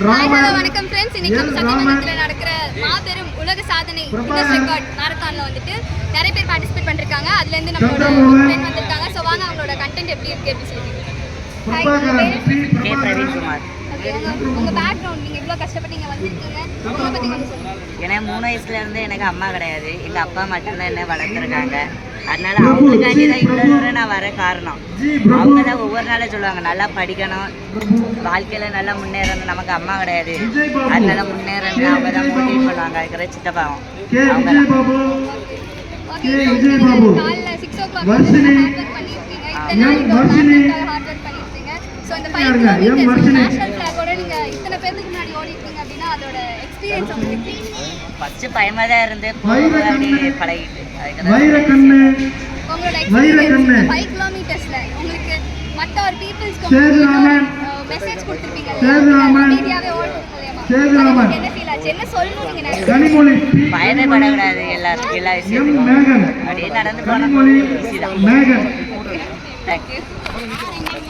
வணக்கம் ஃப்ரெண்ட்ஸ். இன்னைக்கு நம்ம சத்தியமங்கலத்தில் நடக்கிற மாபெரும் உலக சாதனை கின்னஸ் ரெக்கார்ட் மாரத்தான்ல வந்துட்டு நிறைய பேர் பார்ட்டிசிபேட் பண்ணிருக்காங்க. அதுல இருந்து நம்மளோட ஃப்ரெண்ட் வந்திருக்காங்க. சோ வாங்க அவங்களோட கண்டென்ட் எப்படி இருக்கு எப்படி சொல்லுங்க. Hi, K Praveen Kumar. உங்க பேக்ரவுண்ட், நீங்க இவ்வளவு கஷ்டப்பட்டீங்க வந்திருக்கீங்க, உங்களை பத்தி கொஞ்சம் சொல்லுங்க. எனக்கு 3 வயசுல இருந்து எனக்கு அம்மா கிடையாது, எங்க அப்பா மட்டும்தான் என்ன வளர்த்துருக்காங்க. அதனால அவங்களுக்காண்டி தான் இவ்வளோ தூரம் நான் வர காரணம். அவங்க தான் ஒவ்வொரு நாளும் சொல்லுவாங்க நல்லா படிக்கணும், வாழ்க்கையில நல்லா முன்னேறணும். நமக்கு அம்மா கிடையாது, அதனால முன்னேறணும். அவங்க தான் மோட்டிவேட் பண்ணுவாங்க. இருக்கிற சித்தப்பாவும் அவங்க தான். காலைல 6 o'clock ஹார்ட் ஒர்க் பண்ணிருக்கீங்க. இத்தனை நாள் ஹார்ட் ஒர்க் பண்ணிருக்கீங்க. ஸோ இந்த 5 கிலோமீட்டர்ஸ் நேஷனல் ஃபிளாகோட நீங்க இத்தனை பேருக்கு முன்னாடி ஓடி இருக்கீங்க அப்படின்னா அதோட எக்ஸ்பீரியன்ஸ் உங்களுக்கு ஃபர்ஸ்ட் பயமா தான் இருந்து அப்படியே பழகிட்டு உங்களோட எக்ஸ்பீரியன்ஸ் 5 கிலோமீட்டர்ஸ்ல உங்களுக்கு மற்ற ஒரு பீப்புள்ஸ்க்கு மெசேஜ் கொடுத்துருப்பீங்க. மீடியாவே ஓடுறது என்ன ஃபீல் ஆச்சு, என்ன சொல்லணும் நீங்க நினைக்கிறீங்க? பயமே படக்கூடாது. எல்லா விஷயத்துக்கும் அப்படியே நடந்து போனோம். ஈஸி தான். தேங்க்யூ.